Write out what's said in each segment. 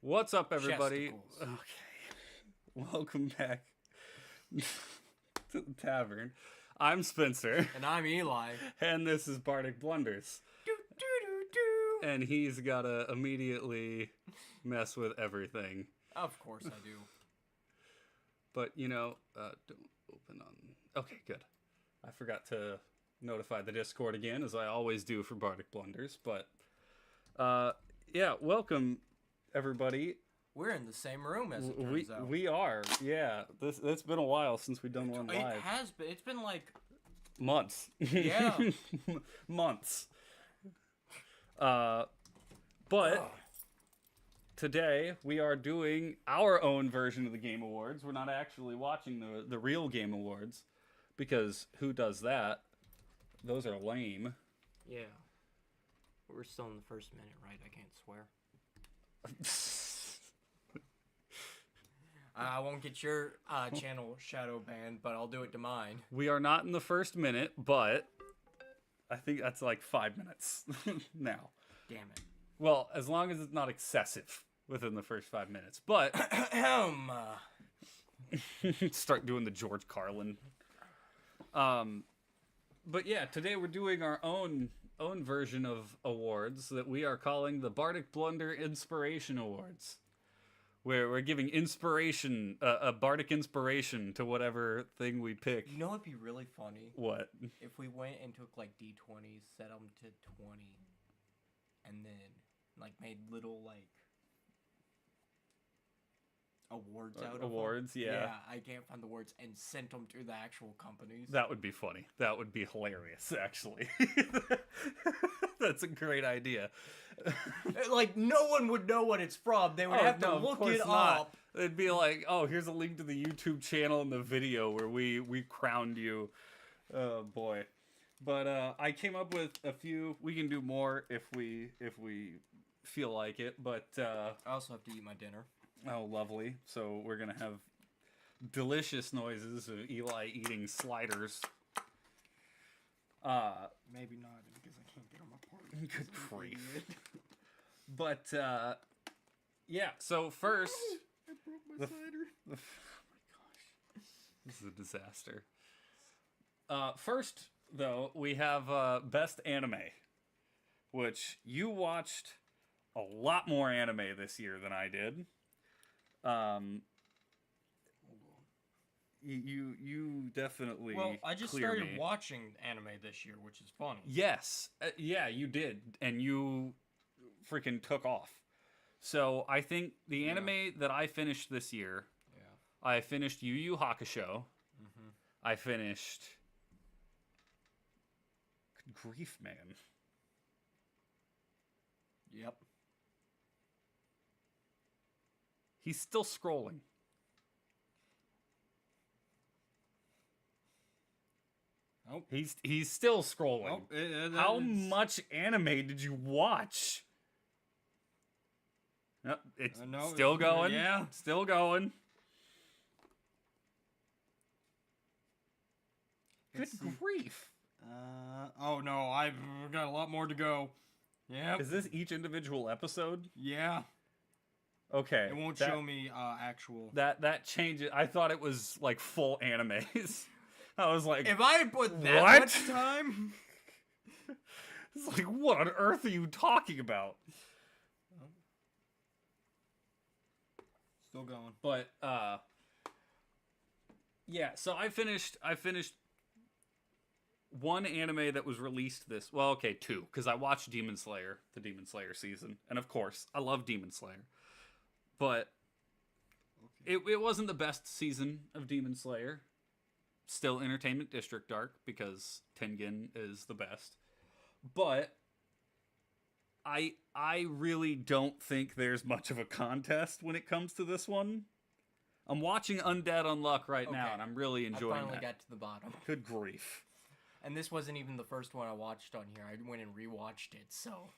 What's up, everybody? Chesticles. Okay, welcome back to the tavern. I'm Spencer, And I'm Eli. and this is Bardic Blunders. Do, do, do, do. And he's gotta immediately mess with everything. Of course I do. But, don't open on... Okay, good. I forgot to notify the Discord again, as I always do for Bardic Blunders. But, yeah, welcome, everybody. We're in the same room, as it turns out. We are, yeah. It's been a while since we've done one live. It has been. It's been like... Months. Yeah. Months. But today we are doing our own version of the Game Awards. We're not actually watching the real Game Awards, because who does that? Those are lame. Yeah. We're still in the first minute, right? I can't swear. I won't get your channel shadow banned, but I'll do it to mine. We are not in the first minute, but I think that's like 5 minutes now. Damn it. Well, as long as it's not excessive within the first 5 minutes. But start doing the George Carlin. But yeah, today we're doing our own version of awards that we are calling the Bardic Blunder Inspiration Awards. Where we're giving inspiration, a Bardic inspiration to whatever thing we pick. You know what'd be really funny? What? If we went and took like D20s, set them to 20, and then like made little like awards out of awards, them. yeah. Yeah, I can't find the words, and sent them to the actual companies. That would be funny. That would be hilarious, actually. That's a great idea. Like, no one would know what it's from. They would have to look it up. It'd be like, oh, here's a link to the YouTube channel and the video where we crowned you. Oh, boy. But I came up with a few. We can do more if we feel like it. But I also have to eat my dinner. oh, lovely. So we're going to have delicious noises of Eli eating sliders. Maybe not, because I can't get them apart. Good grief. But, yeah, so first... I broke my cider. Oh my gosh. This is a disaster. First, though, we have Best Anime, which you watched a lot more anime this year than I did. You definitely Well, I just clear started me. watching anime this year, which is funny. Yes, yeah, you did, and you freaking took off. So I think the anime that I finished this year, I finished Yu Yu Hakusho. I finished. Good grief, man. Yep. He's still scrolling. Oh. He's still scrolling. How much anime did you watch? No, it's still going. Yeah. Still going. Good grief. Oh no, I've got a lot more to go. Yeah. Is this each individual episode? Yeah. Okay. It won't show me actual. That changes. I thought it was like full animes. I was like, If I had put that what? much time. It's like, what on earth are you talking about? Still going. But yeah, so I finished one anime that was released two, because I watched Demon Slayer, the Demon Slayer season, and of course I love Demon Slayer, but it wasn't the best season of Demon Slayer. Still Entertainment District arc, because Tengen is the best, but I really don't think there's much of a contest when it comes to this one. I'm watching Undead Unluck right now, and I'm really enjoying I finally that. got to the bottom. Good grief. And this wasn't even the first one I watched on here. I went and rewatched it, so.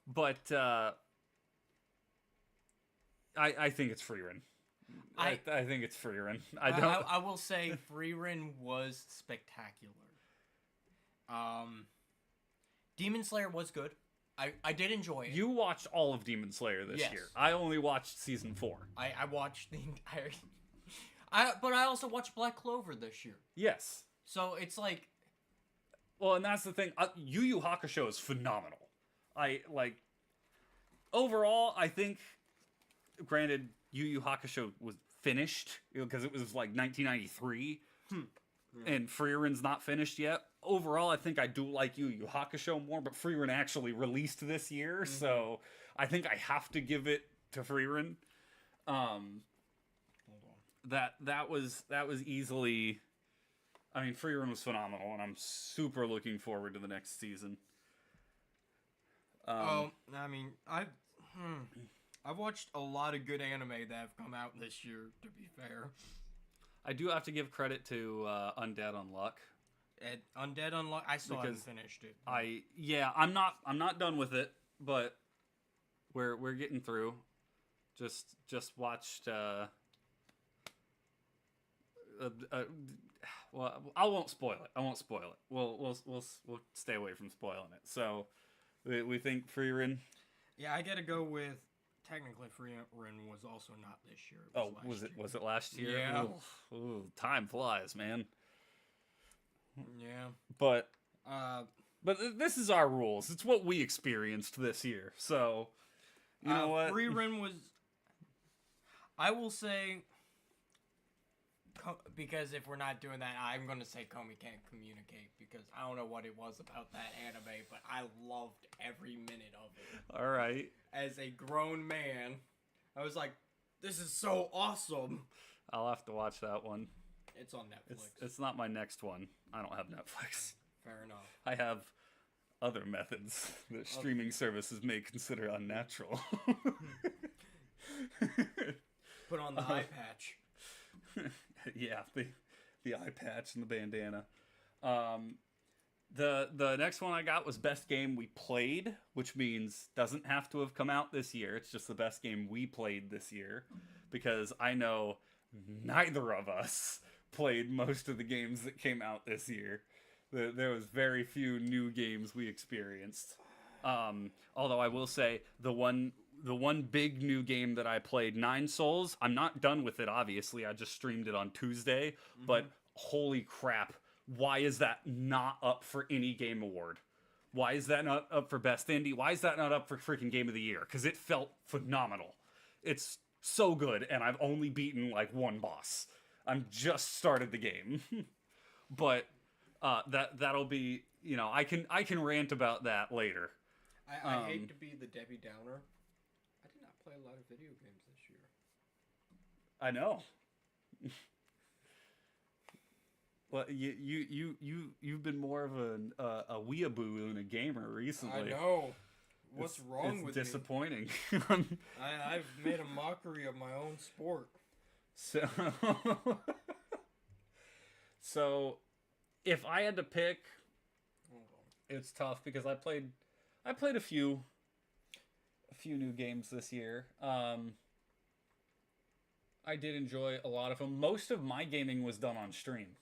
But I think it's Frieren. I think it's Frieren. I will say Frieren was spectacular. Demon Slayer was good. I did enjoy it. You watched all of Demon Slayer this Yes. year. I only watched season 4. I watched the entire. But I also watched Black Clover this year. Yes. So it's like. Well, and that's the thing. Yu Yu Hakusho is phenomenal. Overall, I think, granted, Yu Yu Hakusho was finished because it was like 1993, and Frierin's not finished yet. Overall, I think I do like Yu Yu Hakusho more, but Frieren actually released this year, so I think I have to give it to Frieren. That was easily. I mean, Frieren was phenomenal, and I'm super looking forward to the next season. I mean, I've watched a lot of good anime that have come out this year, to be fair. I do have to give credit to Undead Unluck. Undead Unluck, I still haven't finished it. I'm not done with it, but we're getting through. Just watched. Well, I won't spoil it. We'll stay away from spoiling it. So, we think Frieren. Yeah, I gotta go with. Technically, Frieren was also not this year. Was it last year? Yeah. Ooh, time flies, man. Yeah. But this is our rules. It's what we experienced this year. So, you know what? Frieren was. I will say. Because if we're not doing that, I'm going to say Komi can't communicate because I don't know what it was about that anime, but I loved every minute of it. All right. As a grown man, I was like, this is so awesome. I'll have to watch that one. It's on Netflix. It's not my next one. I don't have Netflix. Fair enough. I have other methods that streaming services may consider unnatural. Put on the eye patch. Yeah, the eye patch and the bandana. The next one I got was best game we played, which means doesn't have to have come out this year. It's just the best game we played this year, because I know neither of us played most of the games that came out this year. There was very few new games we experienced. Although I will say the one big new game that I played, Nine Souls, I'm not done with it, obviously. I just streamed it on Tuesday. But holy crap, why is that not up for any game award? Why is that not up for Best Indie? Why is that not up for freaking Game of the Year? Because it felt phenomenal. It's so good, and I've only beaten like one boss. I'm just started the game. But that'll be, I can rant about that later. I hate to be the Debbie Downer. I did not play a lot of video games this year. I know. Well, you've been more of a weeaboo than a gamer recently. I know. What's wrong with me? It's disappointing. I've made a mockery of my own sport. So if I had to pick, it's tough because I played a few new games this year. I did enjoy a lot of them. Most of my gaming was done on stream.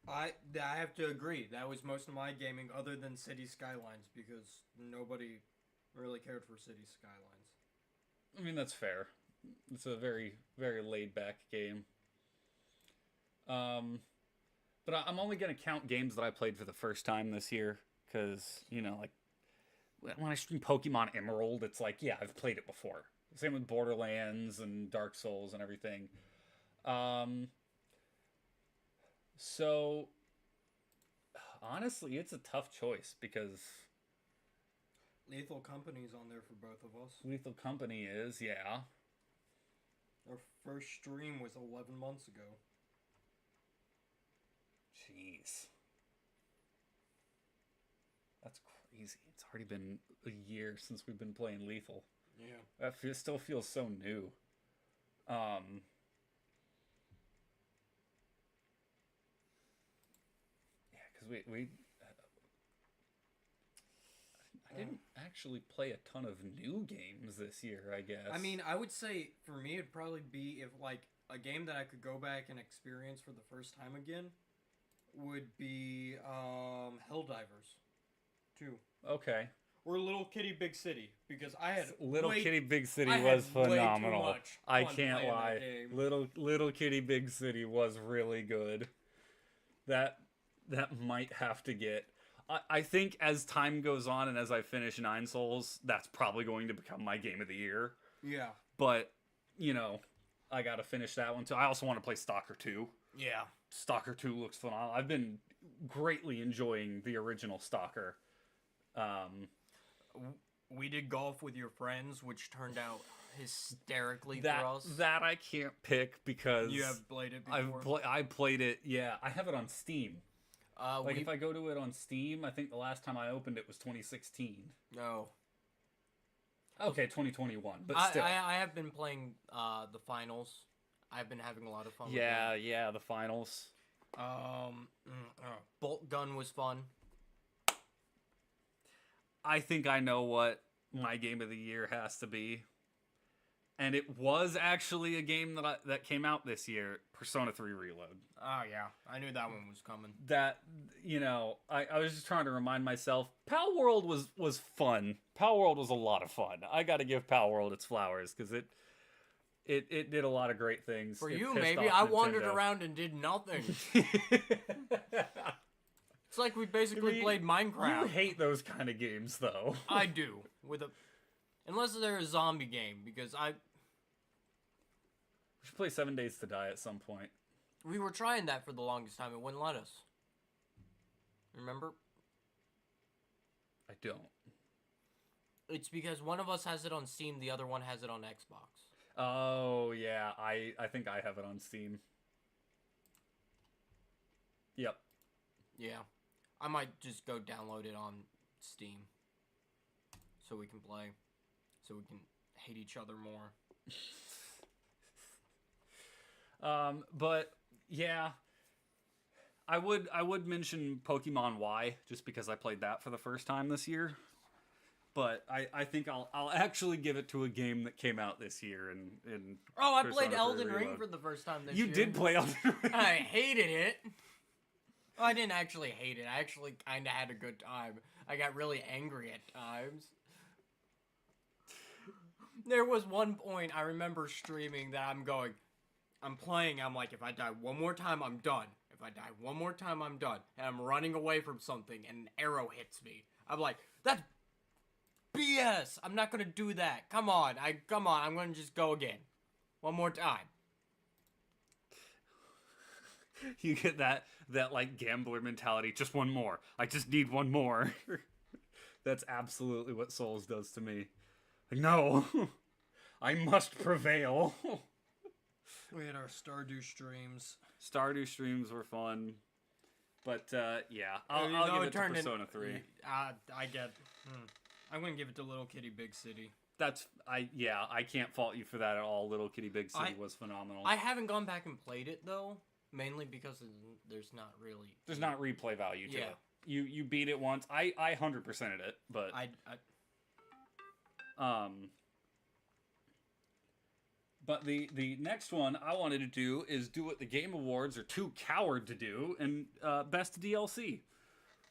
I have to agree. That was most of my gaming, other than City Skylines, because nobody really cared for City Skylines. I mean, that's fair. It's a very, very laid back game. But I'm only gonna count games that I played for the first time this year, because like when I stream Pokemon Emerald, it's like, yeah, I've played it before. Same with Borderlands and Dark Souls and everything. So honestly, it's a tough choice because Lethal Company's on there for both of us. Lethal Company is, yeah. Our first stream was 11 months ago. Jeez. That's crazy. It's already been a year since we've been playing Lethal. Yeah. That still feels so new. Yeah, because I didn't actually play a ton of new games this year, I guess. I mean, I would say for me it'd probably be if like a game that I could go back and experience for the first time again would be Helldivers 2. Okay. or Little Kitty Big City, because I had Little Kitty Big City I was had way too phenomenal. much I fun can't playing that lie. game. Little Kitty Big City was really good. That might have to get. I think as time goes on and as I finish Nine Souls, that's probably going to become my game of the year. Yeah. But, you know, I gotta finish that one too. I also want to play Stalker 2. Yeah. Stalker 2 looks phenomenal. I've been greatly enjoying the original Stalker. We did golf with your friends, which turned out hysterically That for us. that I can't pick because You have played it before? I played it. Yeah, I have it on Steam. We, If I go to it on Steam, I think the last time I opened it was 2016. no. Okay, 2021, but I still. I have been playing the finals. I've been having a lot of fun with Yeah, the finals. that. Bolt Gun was fun. I think I know what my game of the year has to be. And it was actually a game that came out this year, Persona 3 Reload. Oh, yeah. I knew that one was coming. That, you know, I was just trying to remind myself, Pal World was fun. Pal World was a lot of fun. I got to give Pal World its flowers because it did a lot a lot of things. For It you, pissed maybe. off I wandered Nintendo. around and did nothing. It's like we basically played Minecraft. You hate those kind of games, though. I do. Unless they're a zombie game, because We should play 7 Days to Die at some point. we were trying that for the longest time. It wouldn't let us. Remember? I don't. It's because one of us has it on Steam, the other one has it on Xbox. Oh, yeah. I think I have it on Steam. Yep. Yeah. I might just go download it on Steam. So we can play. So we can hate each other more. But yeah, I would mention Pokemon Y just because I played that for the first time this year. But I think I'll actually give it to a game that came out this year and Oh, I Persona played 3 Elden Ring Reload. for the first time this You year. did play Elden Ring. I hated it. Well, I didn't actually hate it. I actually kind of had a good time. I got really angry at times. There was one point I remember streaming that I'm playing, I'm like, if I die one more time, I'm done. If I die one more time, I'm done. And I'm running away from something, and an arrow hits me. I'm like, that's BS! I'm not gonna do that. Come on, I'm gonna just go again. One more time. You get that like gambler mentality. Just one more. I just need one more. That's absolutely what Souls does to me. Like, no, I must prevail. We had our Stardew streams. Stardew streams were fun, but yeah, I'll give it to Persona 3. I'm gonna give it to Little Kitty Big City. I can't fault you for that at all. Little Kitty Big City was phenomenal. I haven't gone back and played it though, mainly because there's not replay value to Yeah. it. You beat it once. I 100%ed it, but But the next one I wanted to do is do what the Game Awards are too coward to do, and best DLC.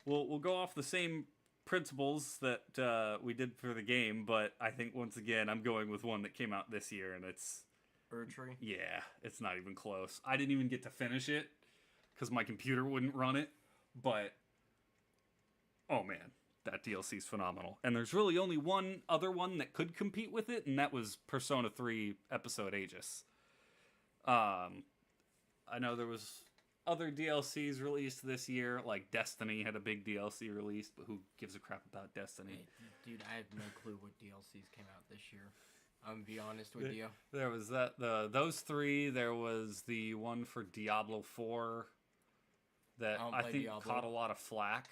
We'll go off the same principles that we did for the game, but I think once again I'm going with one that came out this year, and it's Erdtree. Yeah, it's not even close. I didn't even get to finish it because my computer wouldn't run it, but oh man, that DLC is phenomenal. And there's really only one other one that could compete with it, and that was Persona 3 Episode Aegis. I know there was other DLCs released this year, like Destiny had a big DLC released, but who gives a crap about Destiny? Hey, dude, I have no clue what DLCs came out this year. I'm gonna be honest with you. There was those three. There was the one for Diablo 4 that I think caught a lot of flack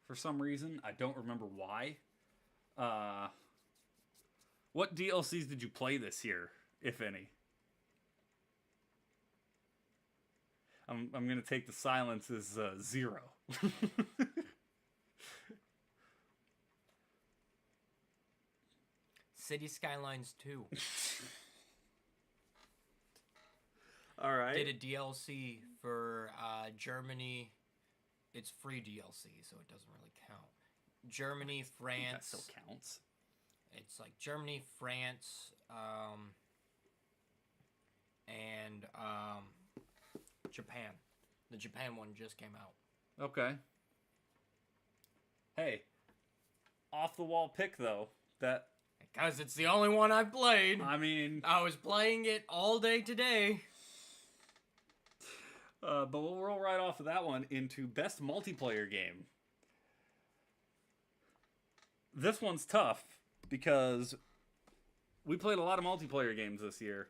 for some reason. I don't remember why. What DLCs did you play this year, if any? I'm gonna take the silence as 0. City Skylines 2 All right. did a DLC for Germany. It's free DLC, so it doesn't really count. Germany, That France. still counts. It's like Germany, France, and Japan. The Japan one just came out. Okay. Hey, off the wall pick though. That Because it's the only one I've played. I mean, I was playing it all day today. but we'll roll right off of that one into best multiplayer game. This one's tough because we played a lot of multiplayer games this year.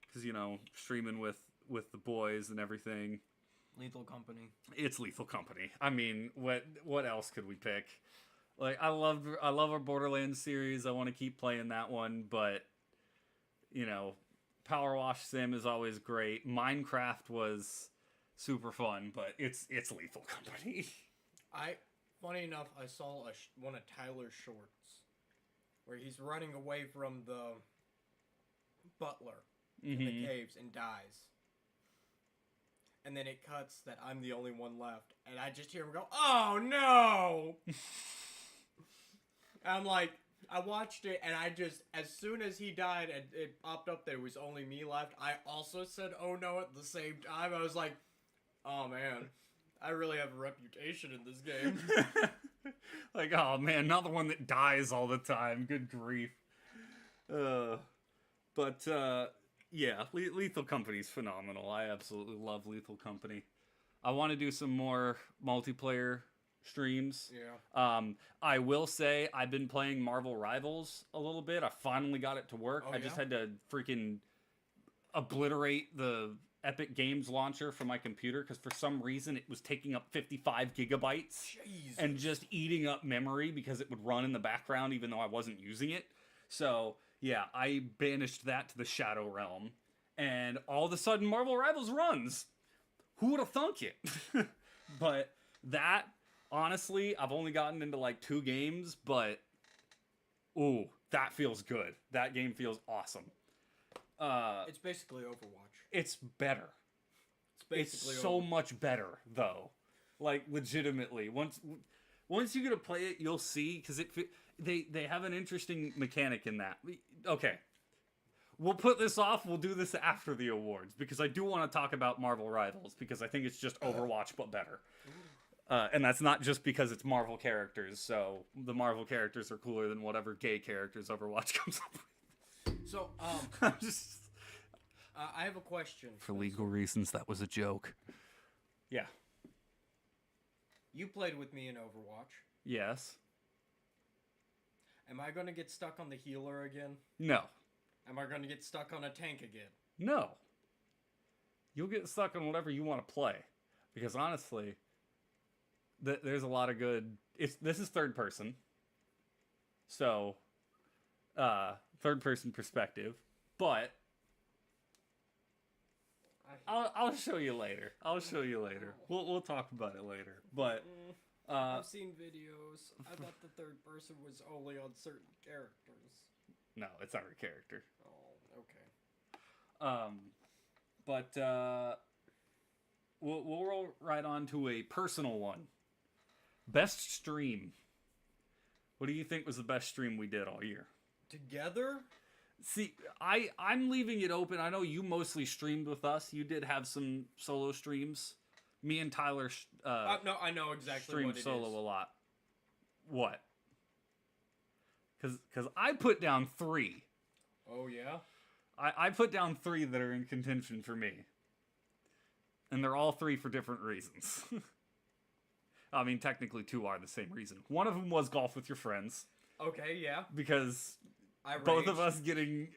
Because, you know, streaming with the boys and everything. Lethal Company. It's Lethal Company. I mean, what else could we pick? Like, I love our Borderlands series. I want to keep playing that one, but, you know, Power Wash Sim is always great. Minecraft was super fun, but it's Lethal Company. Funny enough, I saw one of Tyler's shorts where he's running away from the butler in the caves and dies. And then it cuts that I'm the only one left, and I just hear him go, "Oh no!" I'm like, I watched it, and I just, as soon as he died and it popped up there was only me left, I also said, "Oh no," at the same time. I was like, oh man, I really have a reputation in this game. Like, oh man, not the one that dies all the time. Good grief. Yeah, Lethal Company's phenomenal. I absolutely love Lethal Company. I want to do some more multiplayer streams. Yeah. I will say I've been playing Marvel Rivals a little bit. I finally got it to work. Oh, I just yeah? had to freaking obliterate the Epic Games launcher from my computer because for some reason it was taking up 55 gigabytes Jesus. and just eating up memory because it would run in the background even though I wasn't using it. So yeah, I banished that to the Shadow Realm, and all of a sudden Marvel Rivals runs. Who would have thunk it? But that, honestly, I've only gotten into like 2 games, but ooh, that feels good. That game feels awesome. It's basically Overwatch. It's better. It's so much better, though. Like, legitimately. Once you get to play it, you'll see, because they have an interesting mechanic in that. Okay. We'll put this off. We'll do this after the awards, because I do want to talk about Marvel Rivals, because I think it's just Overwatch, but better. And that's not just because it's Marvel characters, so the Marvel characters are cooler than whatever gay characters Overwatch comes up with. So, I'm just... I have a question. For legal reasons, that was a joke. Yeah. You played with me in Overwatch. Yes. Am I going to get stuck on the healer again? No. Am I going to get stuck on a tank again? No. You'll get stuck on whatever you want to play. Because honestly, there's a lot of good... This is third person. So, third person perspective. But... I'll show you later. We'll talk about it later. But I've seen videos. I thought the third person was only on certain characters. No, it's every character. Oh, okay. But we'll roll right on to a personal one. Best stream. What do you think was the best stream we did all year? Together? See, I'm leaving it open. I know you mostly streamed with us. You did have some solo streams. Me and Tyler No, I know exactly streamed what it solo is. a lot. What? Because I put down 3. Oh, yeah? I put down 3 that are in contention for me. And they're all 3 for different reasons. I mean, technically 2 are the same reason. One of them was golf with your friends. Okay, yeah. Because... I both raged. of us getting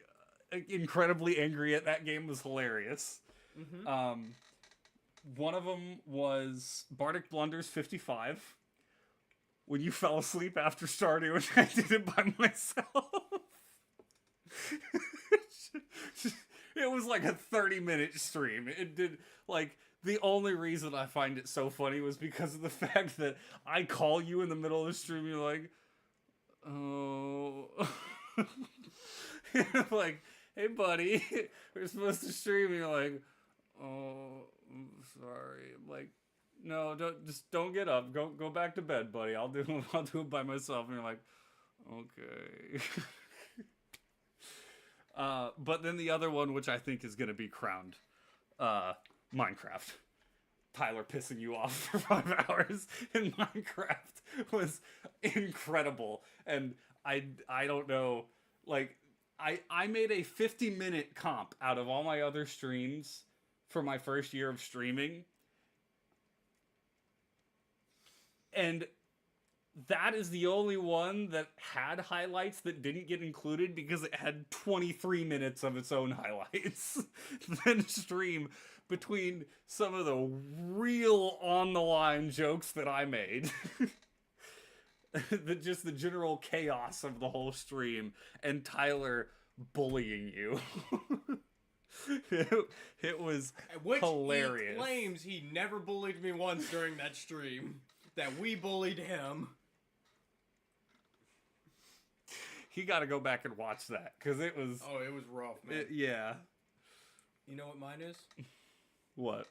incredibly angry at that game was hilarious. Mm-hmm. One of them was Bardic Blunders 55. When you fell asleep after starting, which I did it by myself. It was like a 30-minute stream. It did, like, the only reason I find it so funny was because of the fact that I call you in the middle of the stream, you're like, oh... I'm like, hey buddy, we're supposed to stream. And you're like, oh, I'm sorry. I'm like, no, don't get up. Go back to bed, buddy. I'll do it by myself. And you're like, okay. But then the other one, which I think is gonna be crowned, Minecraft. Tyler pissing you off for 5 hours in Minecraft was incredible. And I don't know, like, I made a 50-minute comp out of all my other streams for my first year of streaming. And that is the only one that had highlights that didn't get included because it had 23 minutes of its own highlights. Then stream between some of the real on-the-line jokes that I made. Just the general chaos of the whole stream and Tyler bullying you. It was hilarious. He claims he never bullied me once during that stream. That we bullied him. He got to go back and watch that because it was. Oh, it was rough, man. Yeah. You know what mine is? What?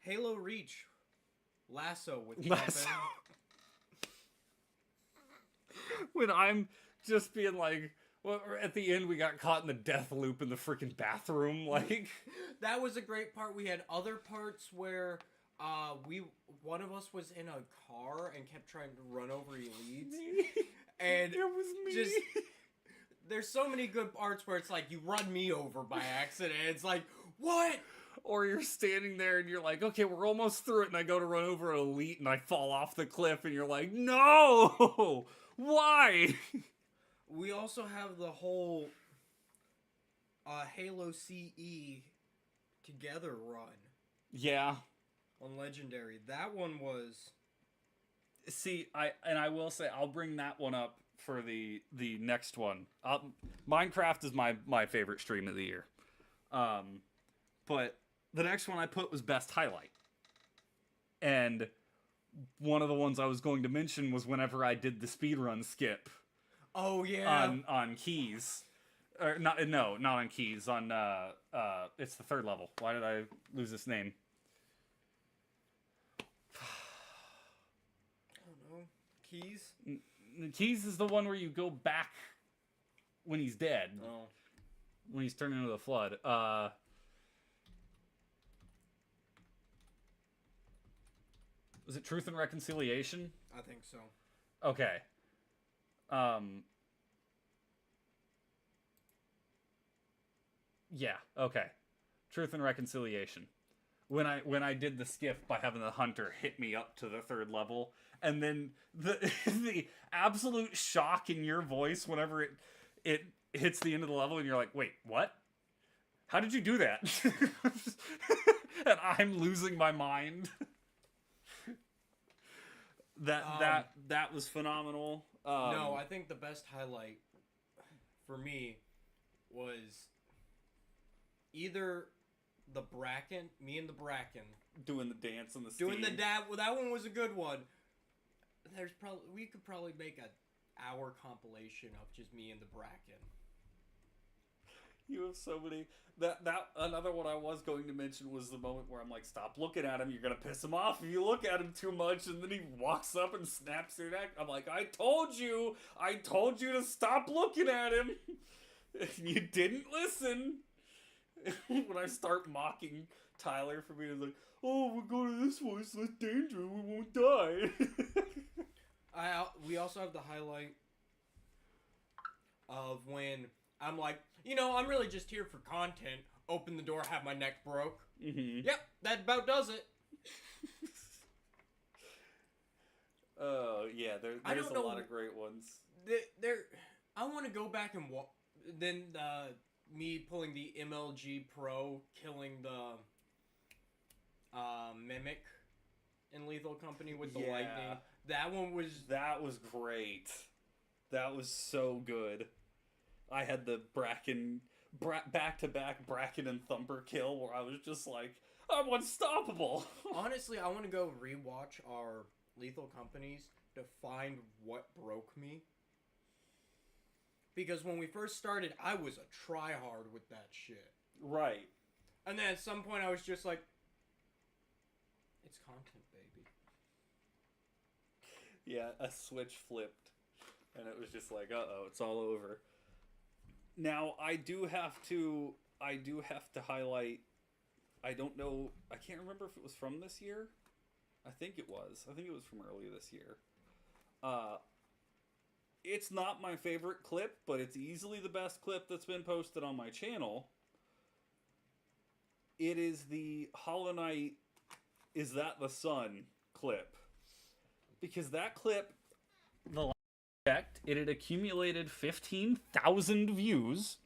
Halo Reach. Lasso with Lasso. When I'm just being like, well, at the end we got caught in the death loop in the freaking bathroom, like. That was a great part. We had other parts where one of us was in a car and kept trying to run over elites. And it was me. Just there's so many good parts where it's like you run me over by accident. It's like, what? Or you're standing there and you're like, okay, we're almost through it, and I go to run over an elite and I fall off the cliff, and you're like, no! Why? We also have the whole Halo CE together run. Yeah. On Legendary. That one was... See, I will say, I'll bring that one up for the next one. Minecraft is my favorite stream of the year. But the next one I put was Best Highlight. And one of the ones I was going to mention was whenever I did the speedrun skip. Oh, yeah. On keys. Or not on keys. On it's the third level. Why did I lose this name? I don't know. Keys? Keys is the one where you go back when he's dead. Oh. When he's turned into the flood. Was it Truth and Reconciliation? I think so. Okay. Yeah, okay. Truth and Reconciliation. When I did the skip by having the hunter hit me up to the third level, and then the the absolute shock in your voice whenever it hits the end of the level and you're like, wait, what? How did you do that? And I'm losing my mind. That was phenomenal. No, I think the best highlight for me was either the Bracken, me and the Bracken doing the dance on the steam. doing the dab. Well, that one was a good one. We could probably make an hour compilation of just me and the Bracken. You have so many. That another one I was going to mention was the moment where I'm like, stop looking at him, you're gonna piss him off if you look at him too much, and then he walks up and snaps your neck. I'm like, I told you to stop looking at him. You didn't listen. When I start mocking Tyler for being like, oh, we're going to this one, it's less dangerous, we won't die. We also have the highlight of when I'm like, I'm really just here for content. Open the door, have my neck broke. Mm-hmm. Yep, that about does it. Oh, yeah, there's a lot of great ones. I want to go back and then me pulling the MLG Pro, killing the Mimic in Lethal Company with the lightning. That was great. That was so good. I had the Bracken back-to-back Bracken and Thumper kill where I was just like, I'm unstoppable. Honestly, I want to go rewatch our Lethal Companies to find what broke me. Because when we first started, I was a tryhard with that shit. Right. And then at some point I was just like, It's content, baby. Yeah, a switch flipped, and it was just like, uh-oh, it's all over. Now, I do have to highlight, I don't know, I can't remember if it was from this year. I think it was from early this year. It's not my favorite clip, but it's easily the best clip that's been posted on my channel. It is the Hollow Knight, Is That the Sun clip. Because that clip, the last I checked, it had accumulated 15,000 views,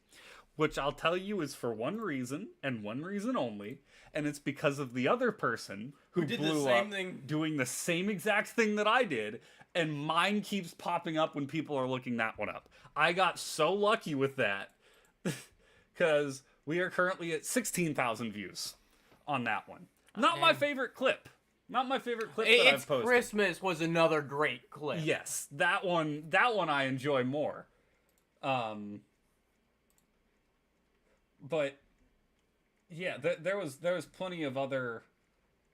which I'll tell you is for one reason, and one reason only, and it's because of the other person who did blew the same up thing. doing the same exact thing that I did, and mine keeps popping up when people are looking that one up. I got so lucky with that, because we are currently at 16,000 views on that one. Not my favorite clip. Not my favorite clip that I've posted. Christmas was another great clip. Yes, that one I enjoy more. But yeah, there was plenty of other.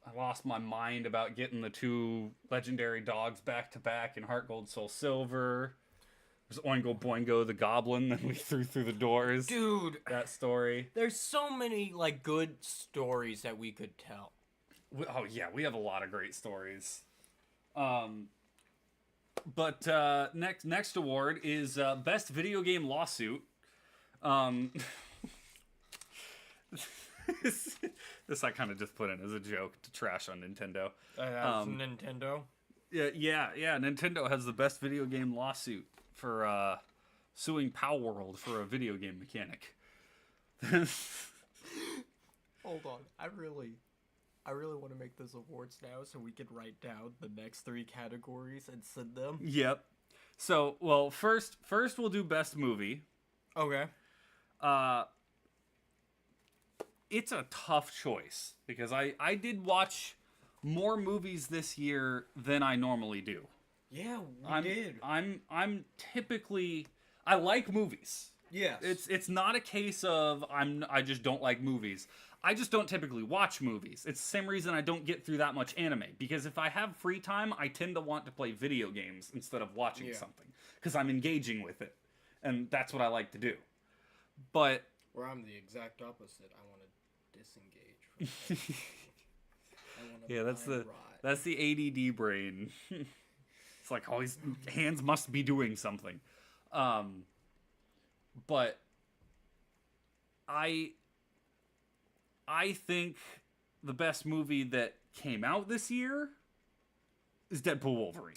I lost my mind about getting the 2 legendary dogs back to back in Heart Gold Soul Silver. There's Oingo Boingo the goblin that we threw through the doors. Dude, that story. There's so many like good stories that we could tell. Oh yeah, we have a lot of great stories. But next award is Best Video Game Lawsuit. This I kind of just put in as a joke to trash on Nintendo. Nintendo. Yeah. Nintendo has the Best Video Game Lawsuit for suing Pow World for a video game mechanic. Hold on, I really want to make those awards now so we can write down the next 3 categories and send them. Yep. So, well, first we'll do Best Movie. Okay. It's a tough choice because I did watch more movies this year than I normally do. Yeah, we did. I'm typically, I like movies. Yes. It's not a case of I just don't like movies. I just don't typically watch movies. It's the same reason I don't get through that much anime. Because if I have free time, I tend to want to play video games instead of watching something. Because I'm engaging with it. And that's what I like to do. But... Where I'm the exact opposite. I want to disengage from everything. Yeah, that's the ADD brain. It's like always hands must be doing something. But I think the best movie that came out this year is Deadpool Wolverine.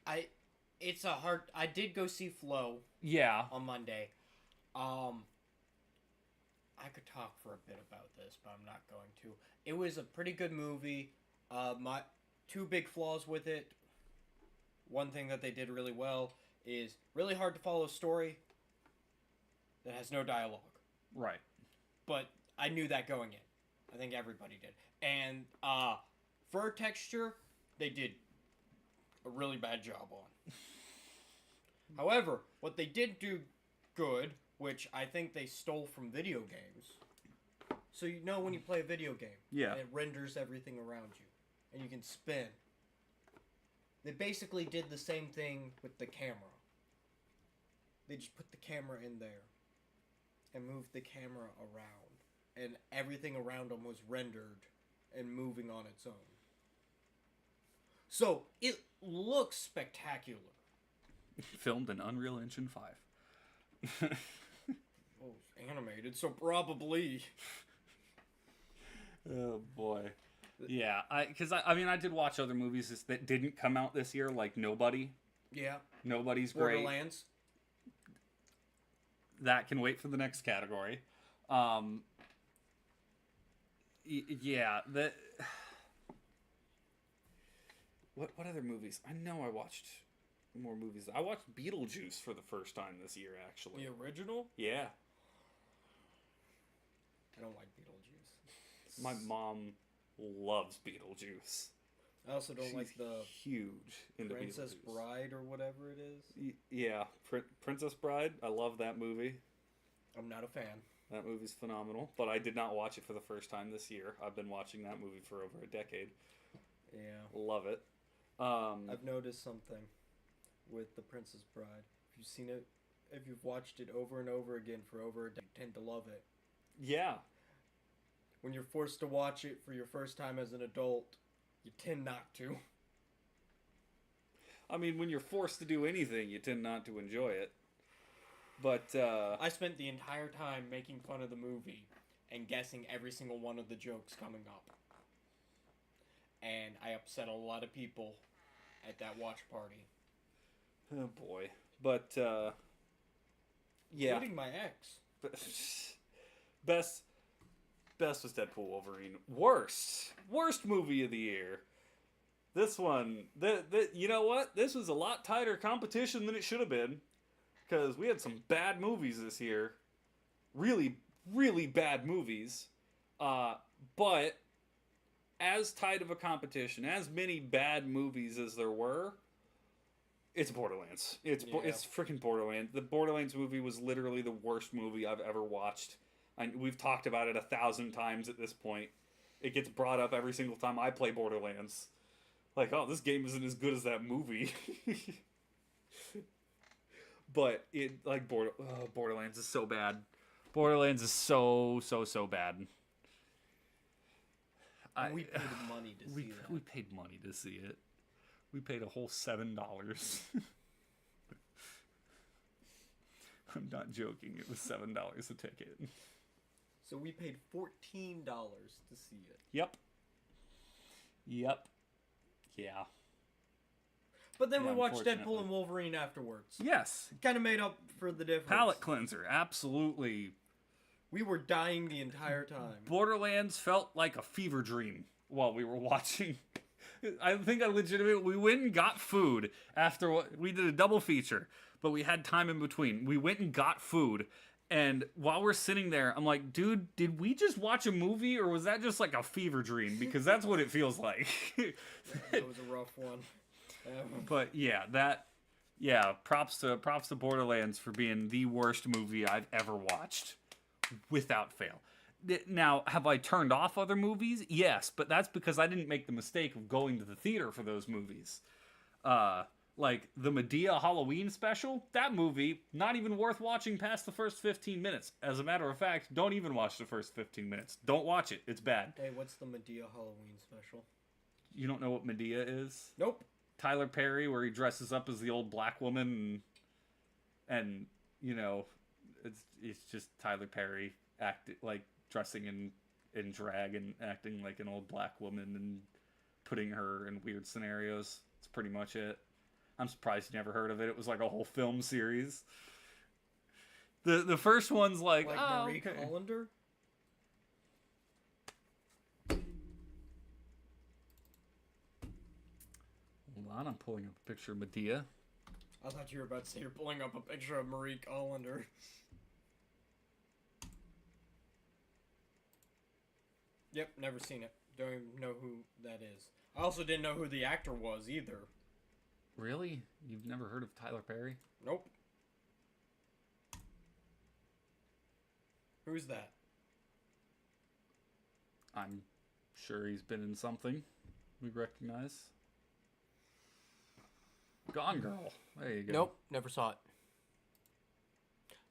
I did go see Flow. Yeah. On Monday. I could talk for a bit about this, but I'm not going to. It was a pretty good movie. My 2 big flaws with it. One thing that they did really well is really hard to follow a story that has no dialogue. Right. But I knew that going in. I think everybody did. And fur texture, they did a really bad job on. However, what they did do good, which I think they stole from video games. So you know when you play a video game, yeah, it renders everything around you, and you can spin. They basically did the same thing with the camera. They just put the camera in there and moved the camera around, and everything around them was rendered and moving on its own. So it looks spectacular. Filmed in Unreal Engine 5. Oh, it's animated, so probably. Oh boy. Yeah, because I did watch other movies that didn't come out this year, like Nobody. Yeah. Nobody's great. Borderlands. That can wait for the next category. Yeah, that. What other movies? I know I watched more movies. I watched Beetlejuice for the first time this year, actually. The original? Yeah. I don't like Beetlejuice. My mom loves Beetlejuice. I also don't like the huge into Princess Beetlejuice. Bride or whatever it is. Yeah, Princess Bride. I love that movie. I'm not a fan. That movie's phenomenal, but I did not watch it for the first time this year. I've been watching that movie for over a decade. Yeah. Love it. I've noticed something with The Princess Bride. If you've seen it, if you've watched it over and over again for over a decade, you tend to love it. Yeah. When you're forced to watch it for your first time as an adult, you tend not to. I mean, when you're forced to do anything, you tend not to enjoy it. But, I spent the entire time making fun of the movie and guessing every single one of the jokes coming up. And I upset a lot of people at that watch party. oh boy. But, yeah. Including my ex. Best was Deadpool Wolverine. Worst movie of the year. This one, you know what? This was a lot tighter competition than it should have been. Because we had some bad movies this year. Really, really bad movies. But as tight of a competition, as many bad movies as there were, it's Borderlands. It's freaking Borderlands. The Borderlands movie was literally the worst movie I've ever watched. We've talked about it 1,000 times at this point. It gets brought up every single time I play Borderlands. Like, oh, this game isn't as good as that movie. But it, like, Borderlands is so bad. Borderlands is so bad. We paid money to see that. We paid money to see it. We paid a whole $7. I'm not joking. It was $7 a ticket. So we paid $14 to see it. Yep. Yeah. But then Yeah, we watched unfortunately. Deadpool and Wolverine afterwards. Yes. Kind of made up for the difference. Palate cleanser. Absolutely. We were dying the entire time. Borderlands felt like a fever dream while we were watching. I think we went and got food after we did a double feature, but we had time in between. We went and got food, and while we're sitting there, I'm like, dude, did we just watch a movie, or was that just like a fever dream? Because that's what it feels like. That was a rough one. But yeah, props to Borderlands for being the worst movie I've ever watched, without fail. Now, have I turned off other movies? Yes, but that's because I didn't make the mistake of going to the theater for those movies. Like the Medea Halloween special, that movie, not even worth watching past the first 15 minutes. As a matter of fact, don't even watch the first 15 minutes. Don't watch it. It's bad. Hey, what's the Medea Halloween special? You don't know what Medea is? Nope. Tyler Perry, where he dresses up as the old black woman, and you know, it's just Tyler Perry dressing in drag and acting like an old black woman and putting her in weird scenarios. That's pretty much it. I'm surprised you never heard of it. It was like a whole film series. The first one's like Marie okay. Colander? Hold on, I'm pulling up a picture of Medea. I thought you were about to say you're pulling up a picture of Marie Colander. Yep, never seen it. Don't even know who that is. I also didn't know who the actor was either. Really? You've never heard of Tyler Perry? Nope. Who's that? I'm sure he's been in something we recognize. Gone Girl. There you go. Nope, never saw it.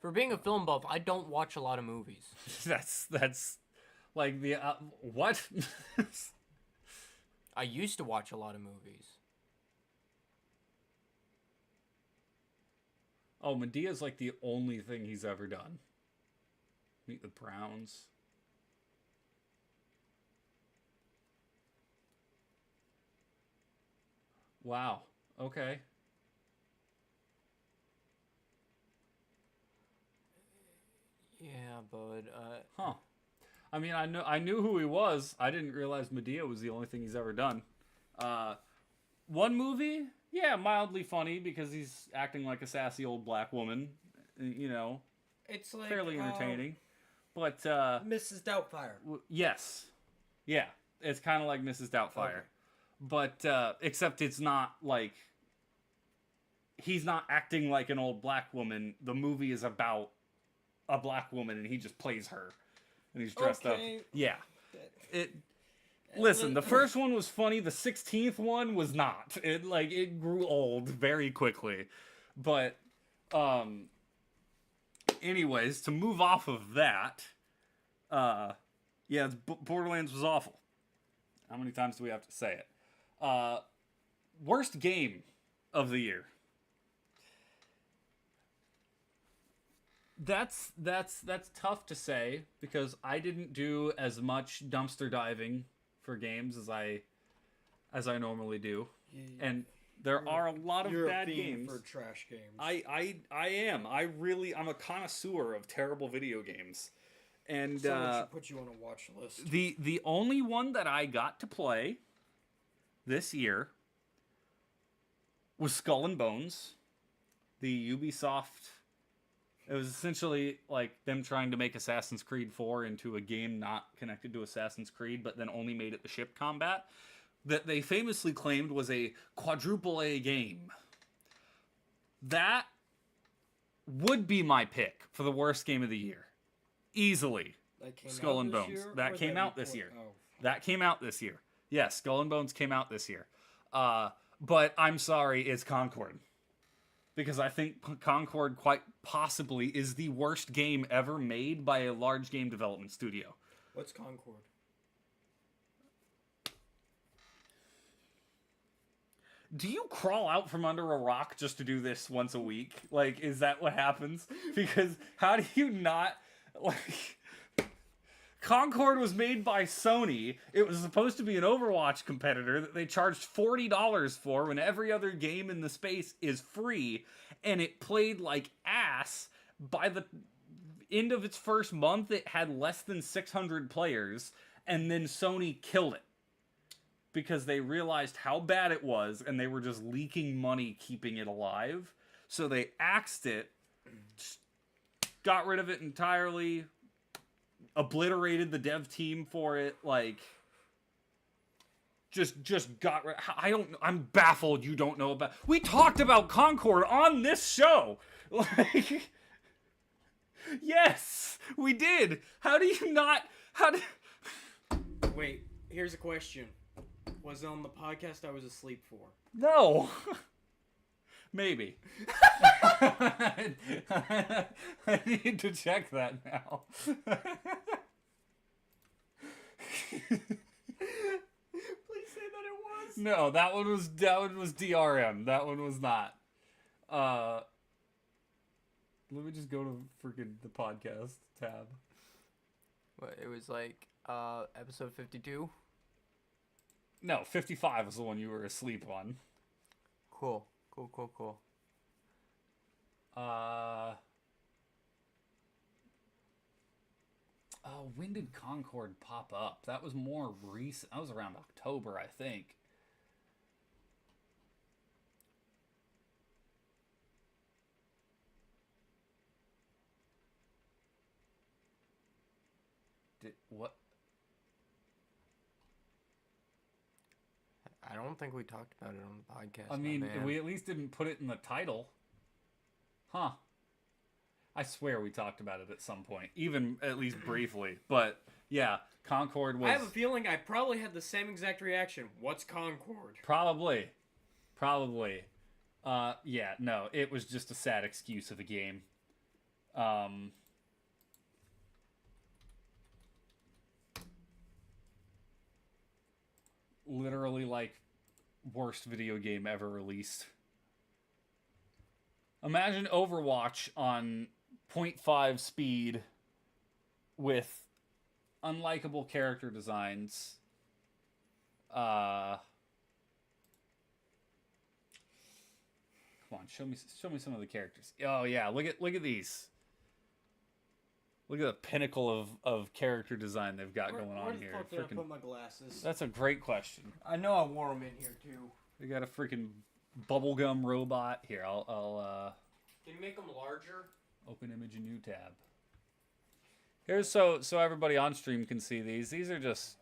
For being a film buff, I don't watch a lot of movies. That's like the what? I used to watch a lot of movies. Oh, Medea's like the only thing he's ever done. Meet the Browns. Wow. Okay. Yeah, but Huh. I mean, I knew who he was. I didn't realize Medea was the only thing he's ever done. One movie, yeah, mildly funny because he's acting like a sassy old black woman. You know, It's like fairly entertaining. But Mrs. Doubtfire. yes, yeah, it's kind of like Mrs. Doubtfire, Okay. but except it's not like he's not acting like an old black woman. The movie is about a black woman and he just plays her, and he's dressed up. Yeah. Listen, the first one was funny. The 16th one was not. It grew old very quickly. But, anyways, to move off of that, Borderlands was awful. How many times do we have to say it? Worst game of the year. That's tough to say because I didn't do as much dumpster diving for games as I normally do, and there are a lot of bad games. For trash games. I am. I'm a connoisseur of terrible video games, and Someone should put you on a watch list. The only one that I got to play this year was Skull and Bones, the Ubisoft. It was essentially like them trying to make Assassin's Creed 4 into a game not connected to Assassin's Creed, but then only made it the ship combat, that they famously claimed was a quadruple A game. That would be my pick for the worst game of the year. Easily. Skull and Bones. That came out this year. That came out this year. Yes, Skull and Bones came out this year. But I'm sorry, it's Concord. Because I think Concord quite possibly is the worst game ever made by a large game development studio. What's Concord? Do you crawl out from under a rock just to do this once a week? Like, is that what happens? Because how do you not... Like... Concord was made by Sony. It was supposed to be an Overwatch competitor that they charged $40 for when every other game in the space is free, and it played like ass. By the end of its first month, it had less than 600 players, and then Sony killed it because they realized how bad it was, and they were just leaking money keeping it alive. So they axed it, got rid of it entirely, obliterated the dev team for it, like just got rid. I'm baffled you don't know about. We talked about Concord on this show. Like, yes, we did. How do you not? Wait, here's a question. Was it on the podcast I was asleep for? No. Maybe. I need to check that now. Please say that it was. No, that one was DRM. That one was not. Let me just go to freaking the podcast tab. What, it was like episode 52? No, 55 was the one you were asleep on. Cool. When did Concord pop up? That was more recent. That was around October, I think. What? I don't think we talked about it on the podcast. I mean, we at least didn't put it in the title. Huh. I swear we talked about it at some point, even at least briefly. But yeah, Concord was... I have a feeling I probably had the same exact reaction. What's Concord? Probably. Yeah, no, it was just a sad excuse of a game. Literally, like, worst video game ever released. Imagine Overwatch on 0.5 speed with unlikable character designs. Come on, show me some of the characters. Oh yeah, look at these. Look at the pinnacle of character design they've got going on here. Where the fuck did I put my glasses? That's a great question. I know I wore them in here too. They got a freaking bubblegum robot. Here, I'll Can you make them larger? Open image in new tab. Here's so everybody on stream can see these. These are just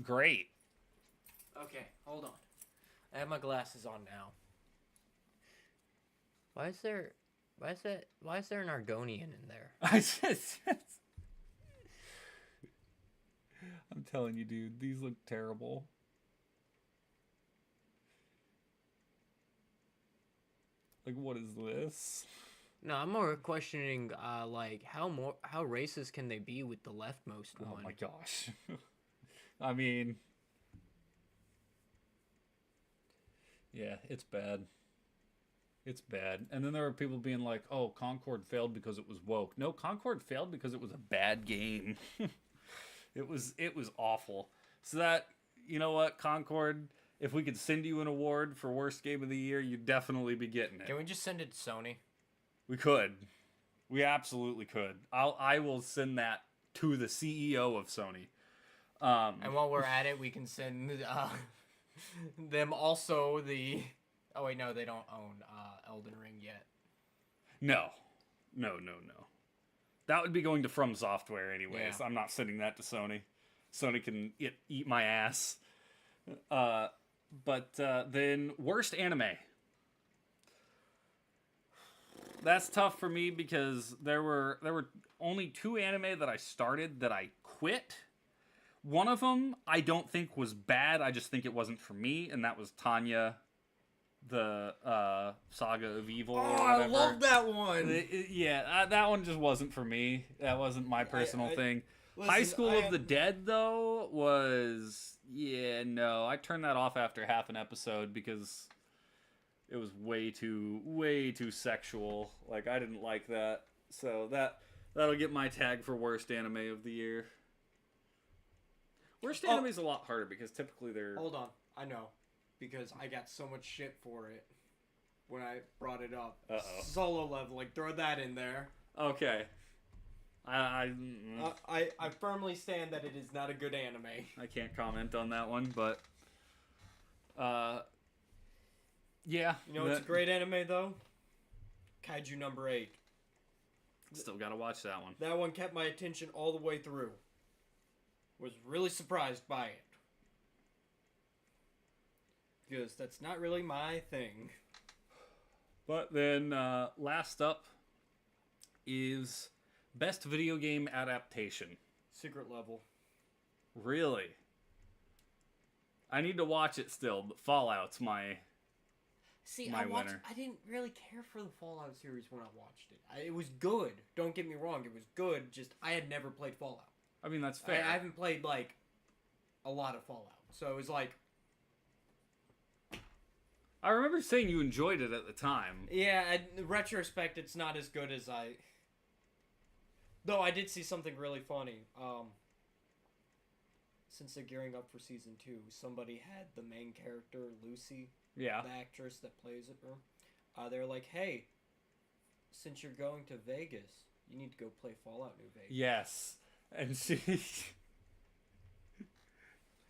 great. Okay, hold on. I have my glasses on now. Why is there Why is there an Argonian in there? I'm telling you, dude, these look terrible. Like, what is this? No, I'm more questioning, like, how racist can they be with the leftmost one? Oh my gosh. I mean, yeah, it's bad. It's bad. And then there were people being like, oh, Concord failed because it was woke. No, Concord failed because it was a bad game. It was awful. So that, you know what, Concord, if we could send you an award for worst game of the year, you'd definitely be getting it. Can we just send it to Sony? We could. We absolutely could. I will send that to the CEO of Sony. And while we're at it, we can send them also the... Oh, wait, no, they don't own Elden Ring yet. No. That would be going to From Software anyways. Yeah. I'm not sending that to Sony. Sony can eat my ass. But then, worst anime. That's tough for me because there were only 2 anime that I started that I quit. One of them I don't think was bad. I just think it wasn't for me, and that was Tanya, the Saga of Evil. Oh, or whatever. I love that one. That one just wasn't for me. That wasn't my personal thing. Listen, High School of the Dead, though, was... Yeah, no. I turned that off after half an episode because it was way too sexual. Like, I didn't like that. So that'll get my tag for worst anime of the year. Worst anime is a lot harder because typically they're... Hold on, I know, because I got so much shit for it when I brought it up. Uh-oh. Solo leveling, throw that in there. Okay. I firmly stand that it is not a good anime. I can't comment on that one, but... yeah. You know what's a great anime, though? Kaiju number 8. Still gotta watch that one. That one kept my attention all the way through. Was really surprised by it. Because that's not really my thing. But then, last up is best video game adaptation. Secret level. Really? I need to watch it still, but Fallout's my winner. I didn't really care for the Fallout series when I watched it. It was good. Don't get me wrong, it was good. Just I had never played Fallout. I mean, that's fair. I haven't played like a lot of Fallout, so it was like. I remember saying you enjoyed it at the time. Yeah, in retrospect, it's not as good as I. Though I did see something really funny. Since they're gearing up for season 2, somebody had the main character Lucy, Yeah. the actress that plays her. They're like, "Hey, since you're going to Vegas, you need to go play Fallout New Vegas." Yes. And she...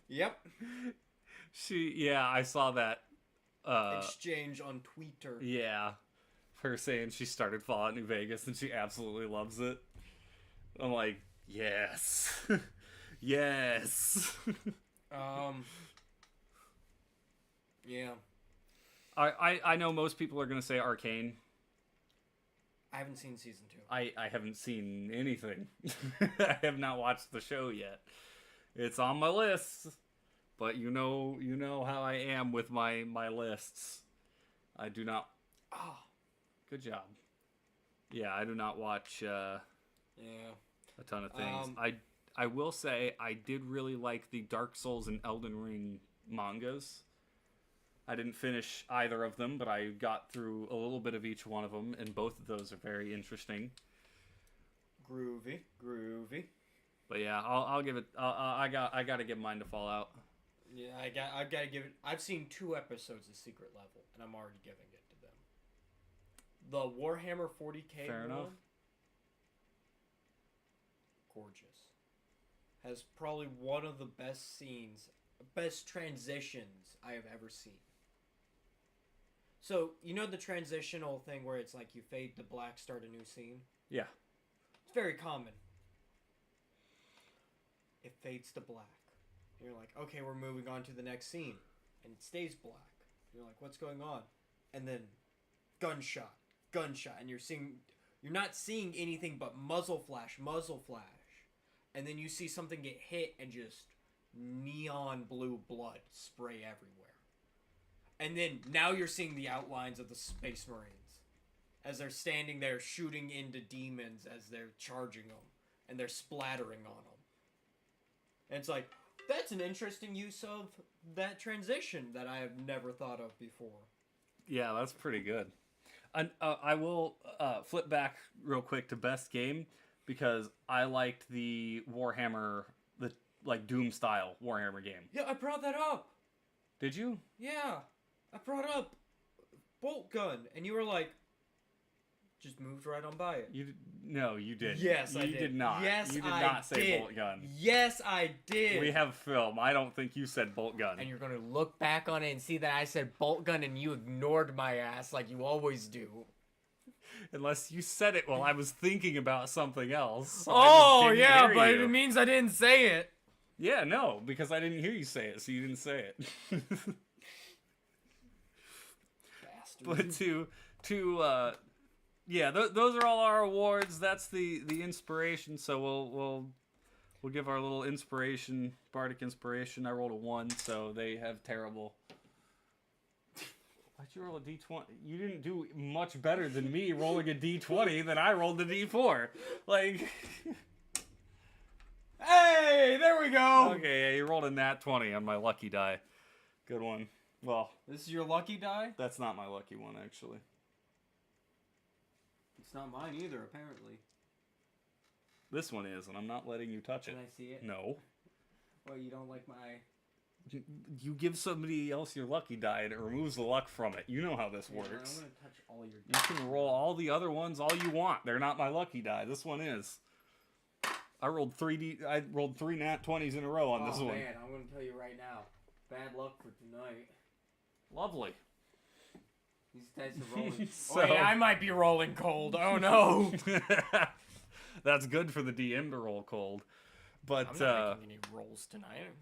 Yep. Yeah, I saw that. Exchange on Twitter. Yeah. Her saying she started Fallout New Vegas and she absolutely loves it. I'm like, yes. Yes. Yeah. I know most people are going to say Arcane. I haven't seen season 2. I haven't seen anything. I have not watched the show yet. It's on my list, but you know how I am with my lists. I do not. Oh, Good job. Yeah, I do not watch yeah. a ton of things. I will say I did really like the Dark Souls and Elden Ring mangas. I didn't finish either of them, but I got through a little bit of each one of them, and both of those are very interesting. Groovy. But yeah, I'll give it. I got to give mine to Fallout. Yeah, I gotta give it. I've seen 2 episodes of Secret Level, and I'm already giving it to them. The Warhammer 40K Fair enough. Gorgeous. Has probably one of the best scenes, best transitions I have ever seen. So, you know the transitional thing where it's like you fade to black, start a new scene? Yeah. It's very common. It fades to black. And you're like, okay, we're moving on to the next scene. And it stays black. You're like, what's going on? And then, gunshot. gunshot, and you're not seeing anything but muzzle flash, and then you see something get hit and just neon blue blood spray everywhere. And then now you're seeing the outlines of the Space Marines as they're standing there shooting into demons as they're charging them, and they're splattering on them. And it's like, that's an interesting use of that transition that I have never thought of before. Yeah, that's pretty good. I will flip back real quick to best game because I liked the Warhammer, the like Doom style Warhammer game. Yeah, I brought that up. Did you? Yeah, I brought up bolt gun, and you were like, just moved right on by it. No, you did. Yes, you I did. did not. Yes, you did I not say did. bolt gun. Yes, I did. We have film. I don't think you said bolt gun. And you're gonna look back on it and see that I said bolt gun, and you ignored my ass like you always do. Unless you said it while I was thinking about something else. So Oh, I just didn't yeah, hear but you. it means I didn't say it. Yeah, no, because I didn't hear you say it, so you didn't say it. Bastard. But yeah, those are all our awards. That's the inspiration. So we'll give our little inspiration, Bardic inspiration. I rolled a 1, so they have terrible. Why'd you roll a D20? You didn't do much better than me rolling a D20 than I rolled the D4. Like, Hey, there we go. okay, yeah, you rolled a nat 20 on my lucky die. Good one. Well, This is your lucky die? that's not my lucky one, actually. It's not mine either, apparently. This one is, and I'm not letting you touch it. Can I see it? No. Well, you don't like my... You give somebody else your lucky die and it removes the luck from it. You know how this Yeah, works. I'm gonna touch all your... You can roll all the other ones all you want. They're not my lucky die. This one is. I rolled 3 nat 20s in a row on this one. Man, I'm gonna tell you right now. Bad luck for tonight. Lovely. These dice are rolling. So- Wait, I might be rolling cold. Oh no. That's good for the DM to roll cold. But I'm not making any rolls tonight.